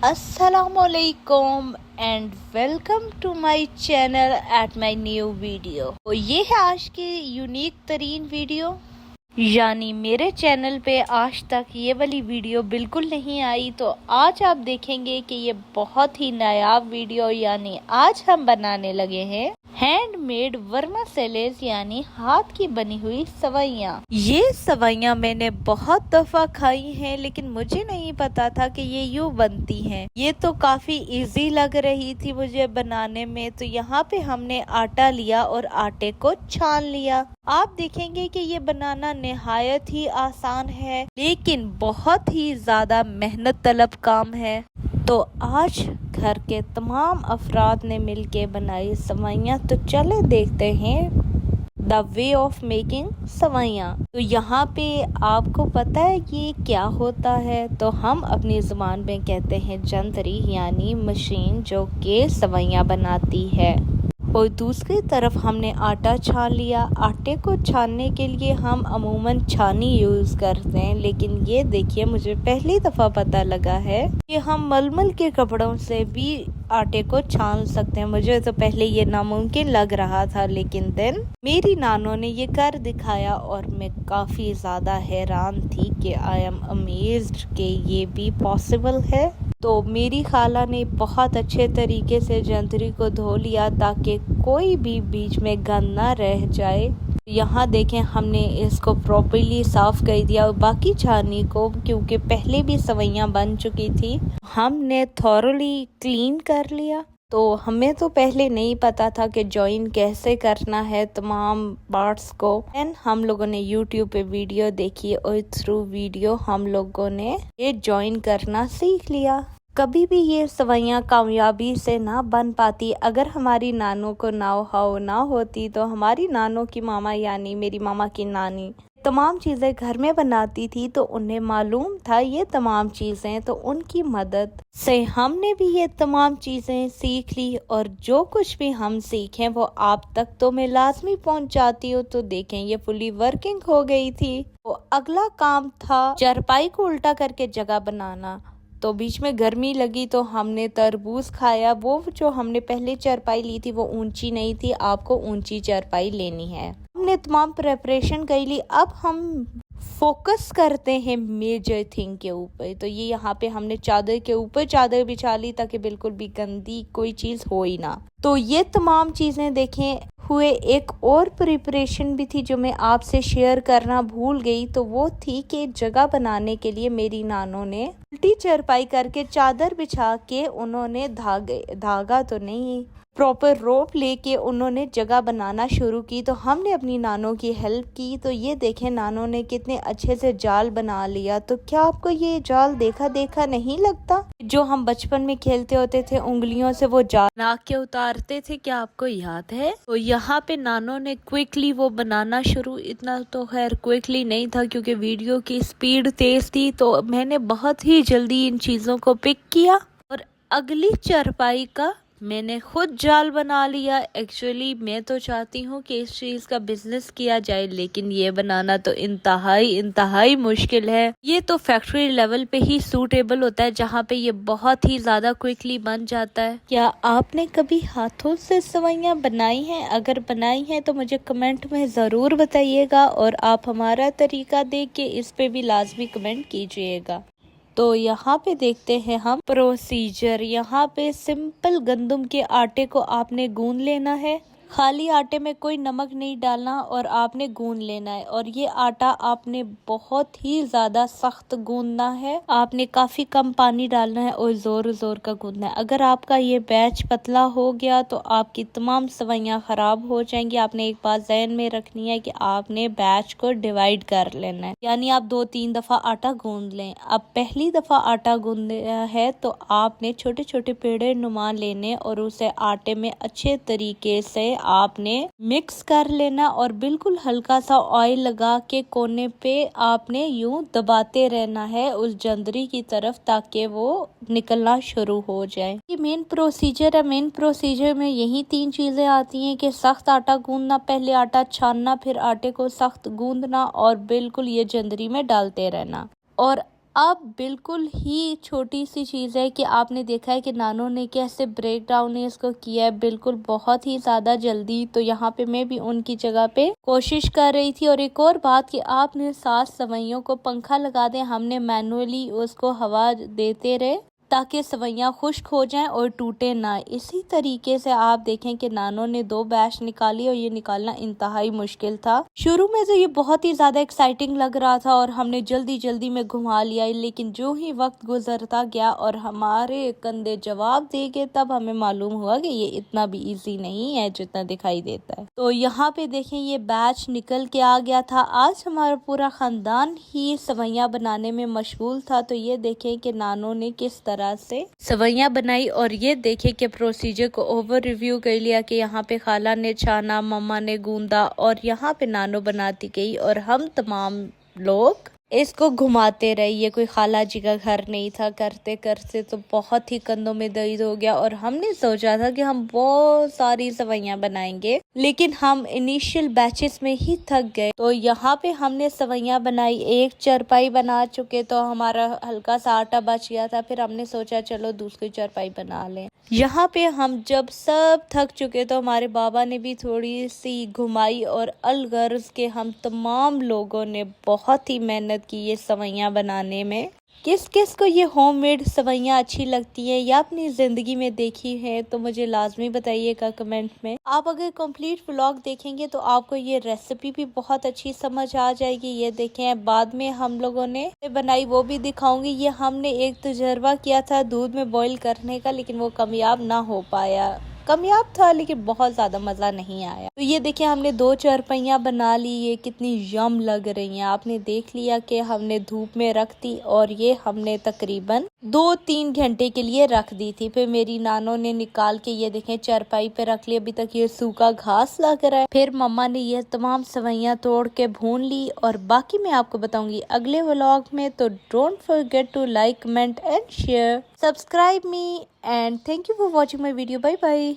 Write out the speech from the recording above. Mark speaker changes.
Speaker 1: Assalamualaikum and welcome to my channel at my new video। तो ये है आज की यूनिक तरीन वीडियो, यानी मेरे चैनल पे आज तक ये वाली वीडियो बिल्कुल नहीं आई। तो आज आप देखेंगे कि ये बहुत ही नायाब वीडियो, यानी आज हम बनाने लगे हैं हैंडमेड वर्मासेलेस यानी हाथ की बनी हुई सवैयाँ। ये सवैयाँ मैंने बहुत दफा खाई हैं, लेकिन मुझे नहीं पता था कि ये यूँ बनती हैं। ये तो काफी इजी लग रही थी मुझे बनाने में। तो यहाँ पे हमने आटा लिया और आटे को छान लिया। आप देखेंगे कि ये बनाना निहायत ही आसान है, लेकिन बहुत ही ज्यादा मेहनत तलब काम है। तो आज घर के तमाम अफराद ने मिलके बनाई सवैयाँ। तो चले देखते हैं द वे ऑफ मेकिंग सवैयाँ। तो यहाँ पे आपको पता है ये क्या होता है? तो हम अपनी जुबान में कहते हैं जंतरी, यानी मशीन जो के सवैयाँ बनाती है। और दूसरी तरफ हमने आटा छान लिया। आटे को छानने के लिए हम अमूमन छानी यूज़ करते हैं, लेकिन ये देखिए मुझे पहली दफ़ा पता लगा है कि हम मलमल के कपड़ों से भी आटे को छान सकते हैं। मुझे तो पहले ये नामुमकिन लग रहा था, लेकिन देन मेरी नानों ने ये कर दिखाया और मैं काफ़ी ज़्यादा हैरान थी कि आई एम अमेज्ड कि ये भी पॉसिबल है। तो मेरी खाला ने बहुत अच्छे तरीके से जंतरी को धो लिया ताकि कोई भी बीच में गंद ना रह जाए। यहाँ देखें हमने इसको प्रॉपर्ली साफ कर दिया और बाकी छानी को, क्योंकि पहले भी सवैयाँ बन चुकी थी, हमने थॉरली क्लीन कर लिया। तो हमें तो पहले नहीं पता था कि जॉइन कैसे करना है तमाम पार्ट्स को। एंड हम लोगों ने यूट्यूब पे वीडियो देखी और थ्रू वीडियो हम लोगों ने ये जॉइन करना सीख लिया। कभी भी ये सवैयाँ कामयाबी से ना बन पाती अगर हमारी नानों को नाव ना होती। तो हमारी नानों की मामा यानी मेरी मामा की नानी तमाम चीज़ें घर में बनाती थी, तो उन्हें मालूम था ये तमाम चीज़ें। तो उनकी मदद से हमने भी ये तमाम चीज़ें सीख ली, और जो कुछ भी हम सीखें वो आप तक तो मैं लाजमी पहुंचाती हूँ। तो देखें ये फुली वर्किंग हो गई थी। तो अगला काम था चारपाई को उल्टा करके जगह बनाना। तो बीच में गर्मी लगी तो हमने तरबूज खाया। वो जो हमने पहले चारपाई ली थी वो ऊंची नहीं थी, आपको ऊंची चारपाई लेनी है। हमने तमाम प्रेपरेशन कर ली। अब हम फोकस करते हैं मेजर थिंग के ऊपर। तो ये यहाँ पे हमने चादर के ऊपर चादर बिछा ली ताकि बिल्कुल भी गंदी कोई चीज़ हो ही ना। तो ये तमाम चीज़ें देखें हुए। एक और प्रिपरेशन भी थी जो मैं आपसे शेयर करना भूल गई। तो वो थी कि जगह बनाने के लिए मेरी नानों ने उल्टी चारपाई करके चादर बिछा के उन्होंने धागा तो नहीं, प्रॉपर रोप लेके उन्होंने जगह बनाना शुरू की। तो हमने अपनी नानों की हेल्प की। तो ये देखें नानों ने कितने अच्छे से जाल बना लिया। तो क्या आपको ये जाल देखा देखा नहीं लगता? जो हम बचपन में खेलते होते थे उंगलियों से वो जाल बना के उतारते थे, क्या आपको याद है? तो यहाँ पे नानों ने क्विकली वो बनाना शुरू, इतना तो खैर क्विकली नहीं था क्योंकि वीडियो की स्पीड तेज थी। तो मैंने बहुत ही जल्दी इन चीज़ों को पिक किया और अगली चारपाई का मैंने खुद जाल बना लिया। एक्चुअली मैं तो चाहती हूँ कि इस चीज़ का बिजनेस किया जाए, लेकिन ये बनाना तो इंतहाई मुश्किल है। ये तो फैक्ट्री लेवल पे ही सूटेबल होता है, जहाँ पे ये बहुत ही ज़्यादा क्विकली बन जाता है। क्या आपने कभी हाथों से सवैयाँ बनाई हैं? अगर बनाई हैं तो मुझे कमेंट में ज़रूर बताइएगा, और आप हमारा तरीका देख के इस पे भी लाजमी कमेंट कीजिएगा। तो यहाँ पे देखते हैं हम प्रोसीजर। यहाँ पे सिंपल गंदम के आटे को आपने गूंद लेना है। खाली आटे में कोई नमक नहीं डालना और आपने गूंद लेना है। और ये आटा आपने बहुत ही ज़्यादा सख्त गूंदना है। आपने काफ़ी कम पानी डालना है और ज़ोर का गूंदना है। अगर आपका ये बैच पतला हो गया तो आपकी तमाम सवैयाँ ख़राब हो जाएंगी। आपने एक बात ज़हन में रखनी है कि आपने बैच को डिवाइड कर लेना है, यानी आप 2-3 दफ़ा आटा गूंद लें। अब पहली दफ़ा आटा गूंदा है तो आपने छोटे छोटे पेड़े नुमा लेने और उसे आटे में अच्छे तरीके से आपने मिक्स कर लेना, और बिल्कुल हल्का सा ऑयल लगा के कोने पे आपने यूं दबाते रहना है उस जंदरी की तरफ ताकि वो निकलना शुरू हो जाए। ये मेन प्रोसीजर है। मेन प्रोसीजर में यही 3 चीजें आती हैं कि सख्त आटा गूंदना, पहले आटा छानना, फिर आटे को सख्त गूंदना और बिल्कुल ये जंदरी में डालते रहना। और अब बिल्कुल ही छोटी सी चीज़ है कि आपने देखा है कि नानो ने कैसे ब्रेक डाउन इसको किया है, बिल्कुल बहुत ही ज़्यादा जल्दी। तो यहाँ पे मैं भी उनकी जगह पे कोशिश कर रही थी। और एक और बात कि आपने 7 सवैयों को पंखा लगा दें, हमने मैनुअली उसको हवा देते रहे ताकि सवैयाँ खुश्क हो जाएं और टूटे ना। इसी तरीके से आप देखें कि नानो ने 2 बैच निकाली और ये निकालना इंतहाई मुश्किल था। शुरू में तो ये बहुत ही ज़्यादा एक्साइटिंग लग रहा था और हमने जल्दी जल्दी में घुमा लिया, लेकिन जो ही वक्त गुजरता गया और हमारे कंधे जवाब दे गए, तब हमें मालूम हुआ कि ये इतना भी ईजी नहीं है जितना दिखाई देता है। तो यहाँ पे देखें ये बैच निकल के आ गया था। आज हमारा पूरा खानदान ही सवैयाँ बनाने में मशगूल था। तो ये देखें कि नानो ने किस तरह से सवैयाँ बनाई और ये देखे कि प्रोसीजर को ओवर रिव्यू कर लिया कि यहाँ पे खाला ने छाना, मम्मा ने गूंदा और यहाँ पे नानो बनाती गई और हम तमाम लोग इसको घुमाते रहे। ये कोई खाला जी का घर नहीं था। करते करते तो बहुत ही कंधों में दर्द हो गया और हमने सोचा था कि हम बहुत सारी सवैयाँ बनाएंगे, लेकिन हम इनिशियल बैचेस में ही थक गए। तो यहाँ पे हमने सवैयाँ बनाई, एक चारपाई बना चुके, तो हमारा हल्का सा आटा बच गया था। फिर हमने सोचा चलो दूसरी चारपाई बना लें। यहाँ पे हम जब सब थक चुके तो हमारे बाबा ने भी थोड़ी सी घुमाई और अलगर्ज के हम तमाम लोगों ने बहुत ही मेहनत की ये सवैयाँ बनाने में। किस किस को ये होममेड सवैयाँ अच्छी लगती हैं या अपनी ज़िंदगी में देखी है तो मुझे लाजमी बताइएगा कमेंट में। आप अगर कंप्लीट व्लॉग देखेंगे तो आपको ये रेसिपी भी बहुत अच्छी समझ आ जाएगी। ये देखें बाद में हम लोगों ने बनाई वो भी दिखाऊंगी। ये हमने एक तजर्बा किया था दूध में बॉईल करने का, लेकिन वो कामयाब ना हो पाया। कामयाब था लेकिन बहुत ज़्यादा मज़ा नहीं आया। तो ये देखिए हमने 2 चारपाइयाँ बना ली। ये कितनी यम लग रही हैं। आपने देख लिया कि हमने धूप में रख दी और ये हमने तकरीबन 2-3 घंटे के लिए रख दी थी। फिर मेरी नानो ने निकाल के ये देखें चारपाई पे रख लिया। अभी तक ये सूखा घास लग रहा है। फिर मम्मा ने ये तमाम सवैयाँ तोड़ के भून ली और बाकी मैं आपको बताऊंगी अगले व्लॉग में। तो don't forget to like, comment and share, subscribe me, and thank you for watching my video. Bye bye.